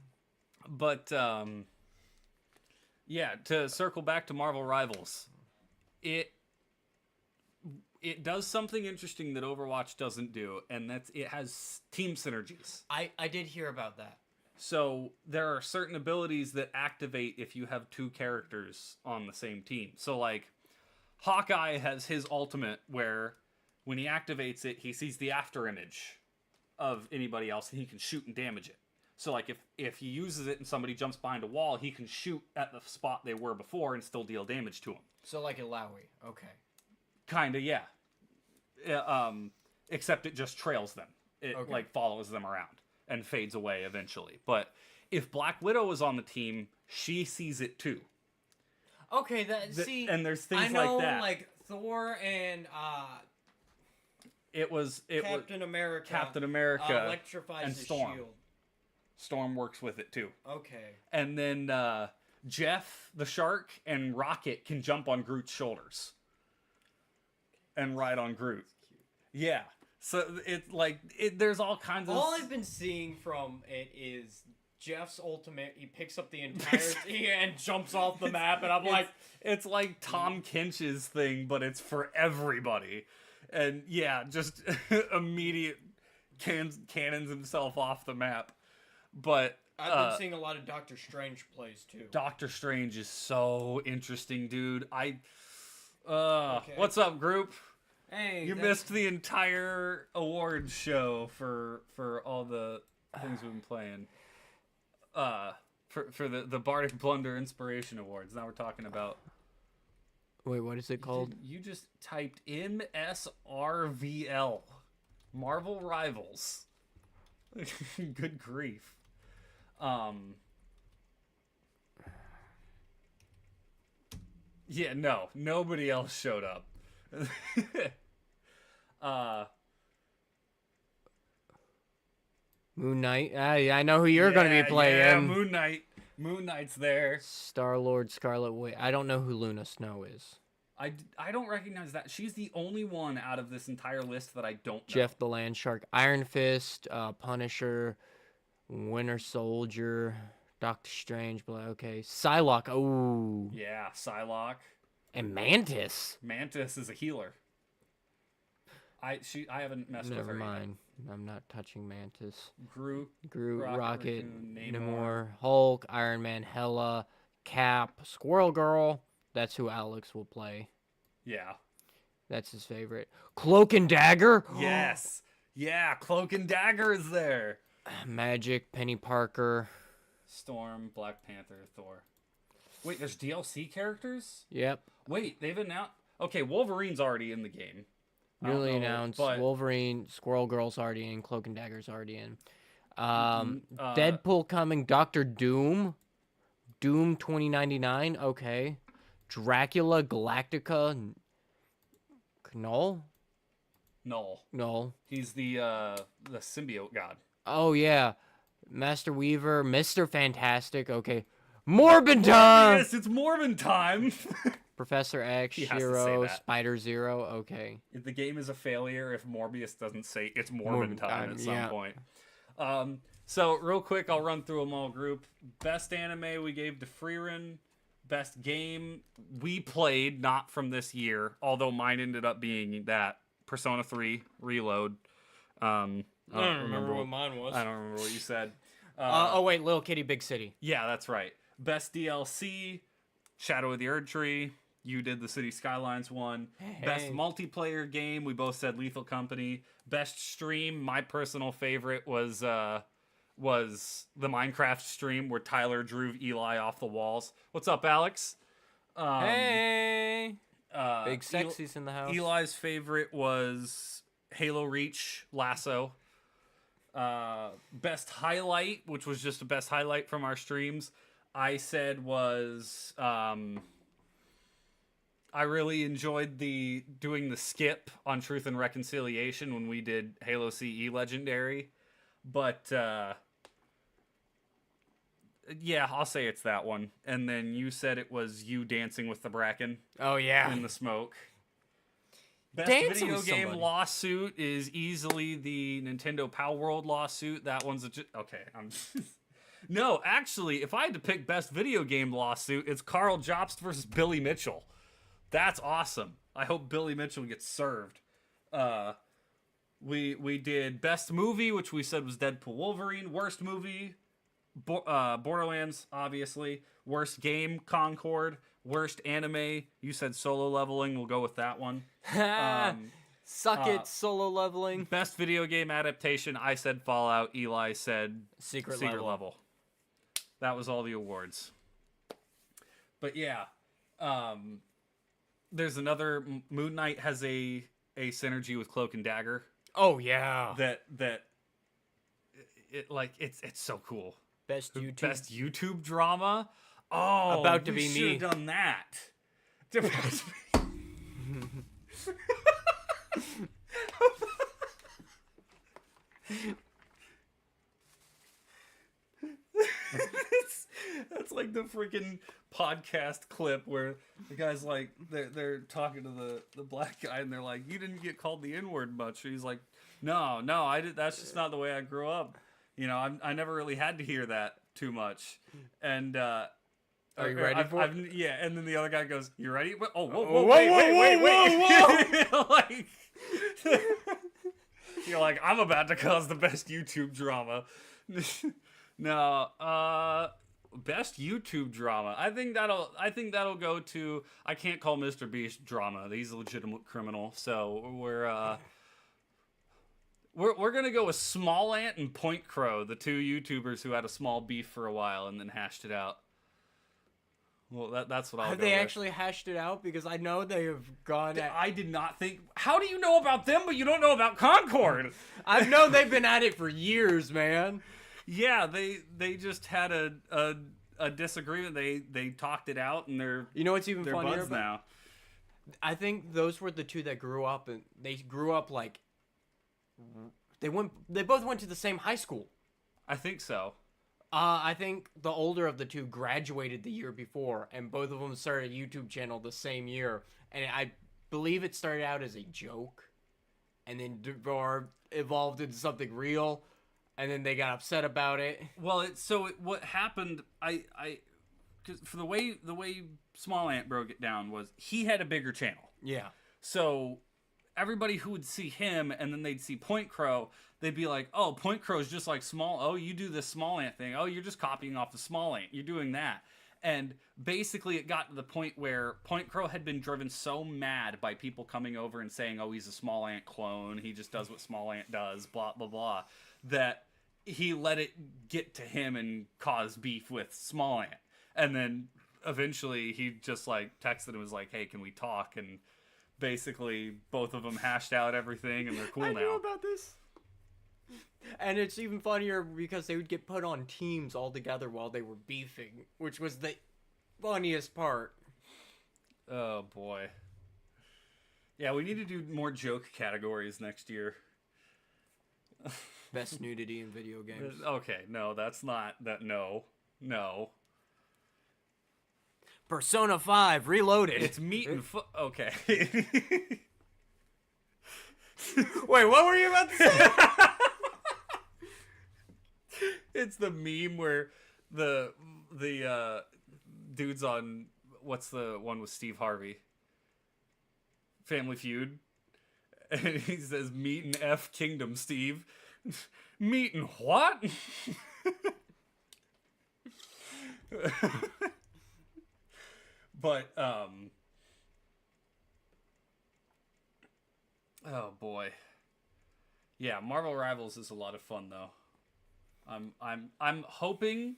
Yeah, to circle back to Marvel Rivals, it does something interesting that Overwatch doesn't do, and that's it has team synergies. I did hear about that. So there are certain abilities that activate if you have 2 characters on the same team. So like Hawkeye has his ultimate where when he activates it, he sees the after image of anybody else and he can shoot and damage it. So like if he uses it and somebody jumps behind a wall, he can shoot at the spot they were before and still deal damage to him. So like Ilaoi. Okay. Kinda, yeah. Except it just trails them. It like follows them around and fades away eventually. But if Black Widow is on the team, she sees it too. Okay, see, and there's things I know, like that. like Thor and It was Captain America electrifies and his Storm. shield. Storm works with it too. Okay. And then Jeff the Shark and Rocket can jump on Groot's shoulders and ride on Groot. Yeah. So there's all kinds of... All I've been seeing from it is Jeff's ultimate. He picks up the entirety and jumps off the map, and I'm like... It's like Tom Kinch's thing, but it's for everybody. And yeah, just immediate cannons himself off the map. But... I've been seeing a lot of Doctor Strange plays, too. Doctor Strange is so interesting, dude. Okay. What's up, group? Hey, You missed the entire awards show for all the things we've been playing. For the Bardic Blunder Inspiration Awards. Now we're talking about... Wait, what is it called? You just typed MSRVL. Marvel Rivals. Good grief. Yeah, no. Nobody else showed up. Moon Knight. I know who you're going to be playing. Yeah, Moon Knight. Moon Knight's there. Star-Lord, Scarlet Witch. I don't know who Luna Snow is. I don't recognize that. She's the only one out of this entire list that I don't know. Jeff the Land Shark. Iron Fist, Punisher, Winter Soldier, Doctor Strange. Okay. Psylocke. Oh. Yeah, Psylocke. And Mantis. Mantis is a healer. I haven't messed with Never her mind. I'm not touching Mantis. yet. Groot, Groot, Rocket, Raccoon, Namor, Hulk, Iron Man, Hela, Cap, Squirrel Girl. That's who Alex will play. Yeah. That's his favorite. Cloak and Dagger. Yes. Yeah, Cloak and Dagger is there. Magic, Penny Parker. Storm, Black Panther, Thor. Wait, there's DLC characters? Yep. Wait, they've announced... Okay, Wolverine's already in the game. I don't Newly know, announced. but Wolverine, Squirrel Girl's already in. Cloak and Dagger's already in. uh, Deadpool coming. Doctor Doom. Doom 2099. Okay. Dracula, Galactica. Null? Null. Null. He's the symbiote god. Oh, yeah. Master Weaver. Mr. Fantastic. Okay. Morbin time! Yes, it's Morbin time! Professor X, He has to say Shiro, that. Spider Zero. Okay. If the game is a failure if Morbius doesn't say it's Morbin time at some yeah. point. So, real quick, I'll run through them all group. Best anime we gave to Freerun. Best game we played, not from this year, although mine ended up being that Persona 3 Reload. I don't remember what mine was. I don't remember what you said. Oh, wait. Little Kitty, Big City. Yeah, that's right. Best DLC, Shadow of the Erd Tree. You did the City Skylines one. Hey. Best multiplayer game, we both said Lethal Company. Best stream, my personal favorite was the Minecraft stream where Tyler drew Eli off the walls. What's up, Alex? Hey! Big Sexy's in the house. Eli's favorite was Halo Reach Lasso. Best highlight, which was just a best highlight from our streams, I said was I really enjoyed doing the skip on Truth and Reconciliation when we did Halo CE Legendary. But yeah, I'll say it's that one. And then you said it was you dancing with the Bracken Oh, yeah. in the smoke. Best Dancing video with game somebody. lawsuit is easily the Nintendo Power World lawsuit. That one's okay. No, actually, if I had to pick best video game lawsuit, it's Carl Jobst versus Billy Mitchell. That's awesome. I hope Billy Mitchell gets served. We did best movie, which we said was Deadpool Wolverine. Worst movie, Borderlands, obviously. Worst game, Concord. Worst anime, you said Solo Leveling. We'll go with that one. Suck it, Solo Leveling. Best video game adaptation, I said Fallout. Eli said Secret Level. That was all the awards. But yeah, there's another. Moon Knight has a synergy with Cloak and Dagger. Oh, yeah. It's so cool. Best YouTube. Best YouTube drama. Oh, About to we be should me. have done that. That's like the freaking podcast clip where the guy's like they're talking to the black guy and they're like, "You didn't get called the N-word much." He's like, "No, I did. That's just not the way I grew up. You know, I never really had to hear that too much." And Are you ready for it? yeah, and then the other guy goes, "You ready?" Oh, whoa, wait. Like, you're like, I'm about to cause the best YouTube drama. No, best YouTube drama. I think that'll go to. I can't call Mr. Beast drama. He's a legitimate criminal. So we're gonna go with Small Ant and Point Crow, the two YouTubers who had a small beef for a while and then hashed it out. Well, that's what I'll Have go they with. actually hashed it out? Because I know they have gone at... I did not think. How do you know about them, but you don't know about Concord? I know they've been at it for years, man. Yeah, they just had a disagreement. They talked it out, and they're what's even they're funnier buds about- now. I think those were the two that grew up, and they grew up like... They both went to the same high school. I think so. I think the older of the two graduated the year before, and both of them started a YouTube channel the same year. And I believe it started out as a joke, and then evolved into something real, and then they got upset about it. Well, what happened? Because for the way Small Ant broke it down was he had a bigger channel. Yeah. So everybody who would see him and then they'd see Point Crow, they'd be like, oh, Point Crow's just like Small. Oh, you do this Small Ant thing. Oh, you're just copying off the Small Ant. You're doing that. And basically it got to the point where Point Crow had been driven so mad by people coming over and saying, oh, he's a Small Ant clone. He just does what Small Ant does, blah, blah, blah, that he let it get to him and cause beef with Small Ant. And then eventually he just like texted and was like, hey, can we talk? And basically both of them hashed out everything and they're cool I now. knew about this. And it's even funnier because they would get put on teams all together while they were beefing, which was the funniest part. Oh boy. Yeah, we need to do more joke categories next year. Best nudity in video games. Okay, no, that's not that. No. Persona 5 Reloaded. It's meat and foot. Okay. Wait, what were you about to say? It's the meme where the dude's on, what's the one with Steve Harvey? Family Feud. And he says, meat and F Kingdom, Steve. Meat and what? But, oh boy. Yeah, Marvel Rivals is a lot of fun though. I'm hoping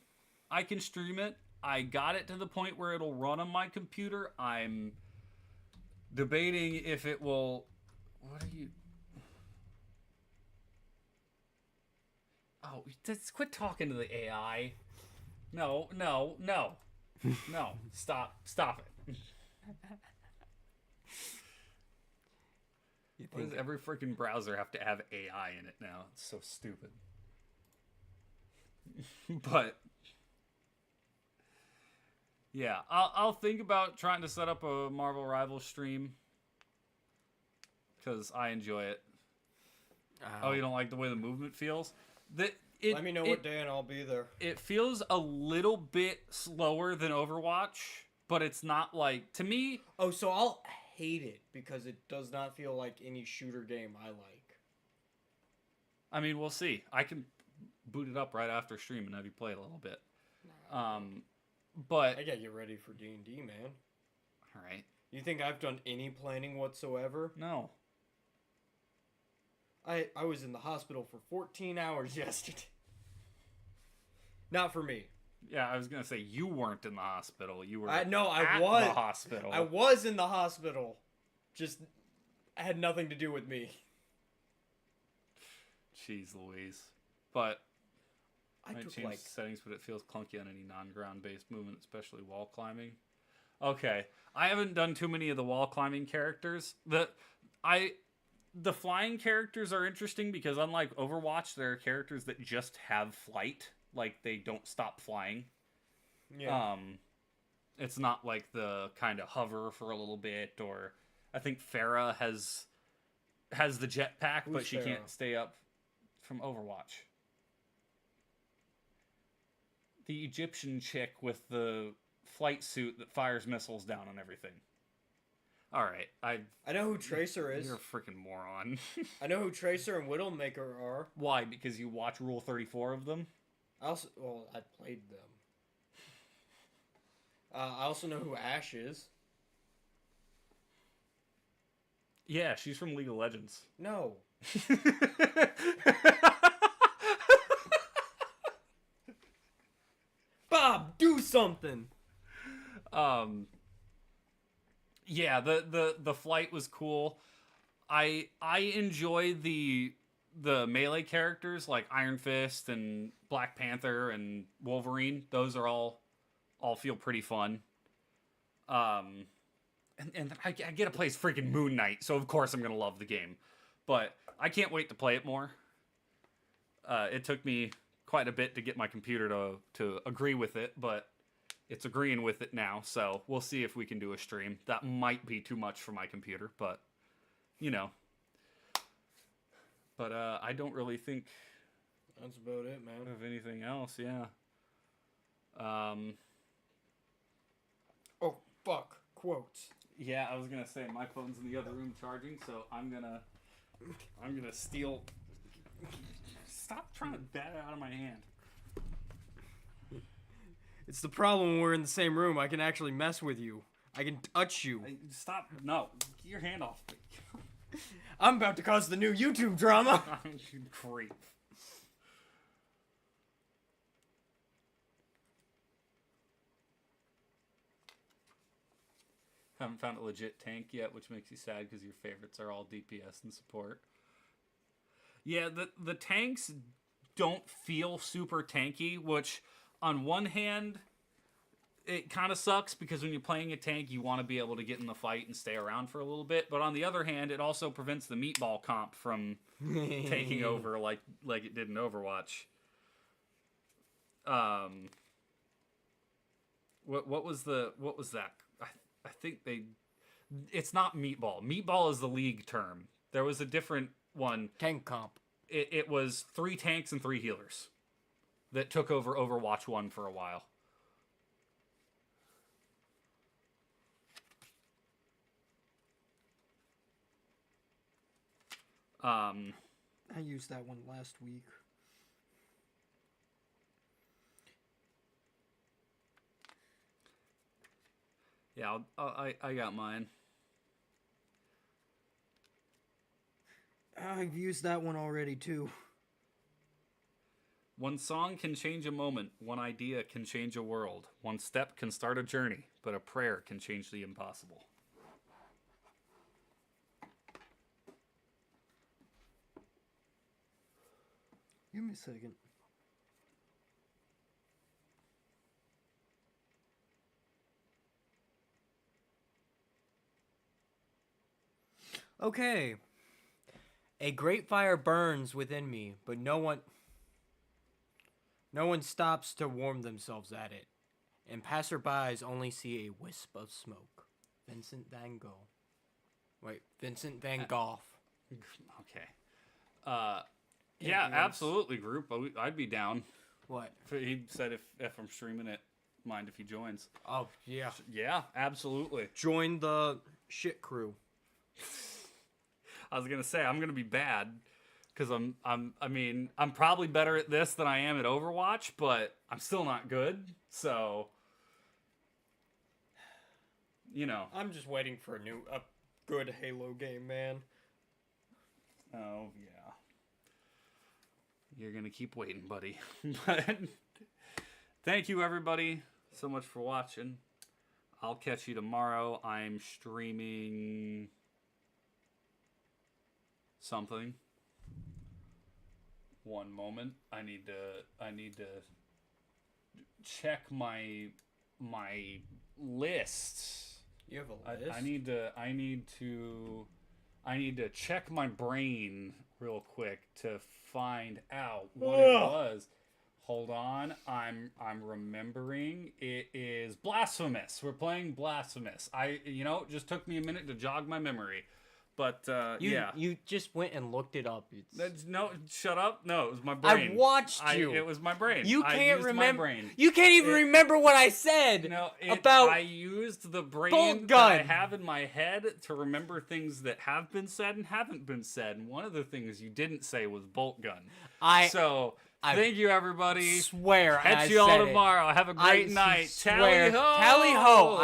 I can stream it. I got it to the point where it'll run on my computer. I'm debating if it will. What are you? Oh, just quit talking to the AI. No. Stop it. Why does every freaking browser have to have AI in it now? It's so stupid. But yeah, I'll think about trying to set up a Marvel Rivals stream because I enjoy it. Oh, you don't like the way the movement feels? Let me know what day and I'll be there. It feels a little bit slower than Overwatch, but it's not like, to me. Oh, so I'll hate it because it does not feel like any shooter game I like. I mean, we'll see. I can boot it up right after stream and have you play it a little bit. But I gotta get ready for D&D, man. All right. You think I've done any planning whatsoever? No. I was in the hospital for 14 hours yesterday. Not for me. Yeah, I was gonna say you weren't in the hospital. You were. I at was. the hospital. I was in the hospital. Just had nothing to do with me. Jeez Louise. But I might took change settings, but it feels clunky on any non-ground based movement, especially wall climbing. Okay, I haven't done too many of the wall climbing characters. The flying characters are interesting because unlike Overwatch, there are characters that just have flight, like they don't stop flying. Yeah. It's not like the kind of hover for a little bit, or I think Farah has the jetpack, but she can't stay up from Overwatch. The Egyptian chick with the flight suit that fires missiles down on everything. All right, I know who Tracer is. You're a freaking moron. I know who Tracer and Widowmaker are. Why? Because you watch Rule 34 of them? I played them. I also know who Ashe is. Yeah, she's from League of Legends. No. Bob, do something. Yeah, the flight was cool. I enjoy the melee characters like Iron Fist and Black Panther and Wolverine. Those are all feel pretty fun. And I get to play as freaking Moon Knight, so of course I'm gonna love the game. But I can't wait to play it more. It took me quite a bit to get my computer to agree with it, but it's agreeing with it now, so we'll see if we can do a stream. That might be too much for my computer, but, you know. But I don't really think... That's about it, man. ...of anything else, yeah. Oh, fuck. Quotes. Yeah, I was gonna say my phone's in the other room charging, so I'm gonna steal. Stop trying to bat it out of my hand. It's the problem when we're in the same room. I can actually mess with you. I can touch you. Stop! No, get your hand off me. I'm about to cause the new YouTube drama. You creep. Haven't found a legit tank yet, which makes you sad because your favorites are all DPS and support. Yeah, the tanks don't feel super tanky, which on one hand, it kind of sucks because when you're playing a tank, you want to be able to get in the fight and stay around for a little bit. But on the other hand, it also prevents the meatball comp from taking over like it did in Overwatch. What was that? I think it's not meatball. Meatball is the league term. There was a different one. Tank comp. It was 3 tanks and 3 healers that took over Overwatch 1 for a while. I used that one last week. Yeah, I got mine. I've used that one already too. One song can change a moment. One idea can change a world. One step can start a journey, but a prayer can change the impossible. Give me a second. Okay. A great fire burns within me, but no one stops to warm themselves at it, and passerbys only see a wisp of smoke. Vincent Van Gogh. Wait, Vincent Van Gogh. Okay. Yeah, absolutely, group. I'd be down. What? He said if I'm streaming it, mind if he joins. Oh, yeah. Yeah, absolutely. Join the shit crew. I was gonna say I'm gonna be bad because I'm probably better at this than I am at Overwatch, but I'm still not good. So, you know. I'm just waiting for a good Halo game, man. Oh yeah. You're gonna keep waiting, buddy. But thank you everybody so much for watching. I'll catch you tomorrow. I'm streaming something. One moment. I need to check my list. You have a list? I need to check my brain real quick to find out what it was. Hold on, I'm remembering. It is Blasphemous. We're playing Blasphemous. It just took me a minute to jog my memory. But You just went and looked it up. No, shut up. No, it was my brain. I watched you. It was my brain. You I can't used remember. My brain. You can't even remember what I said about. I used the brain bolt that I gun. have in my head to remember things that have been said and haven't been said. And one of the things you didn't say was bolt gun. Thank you, everybody. Swear. Catch you all tomorrow. Have a great night. Swear. Tally ho. Tally ho.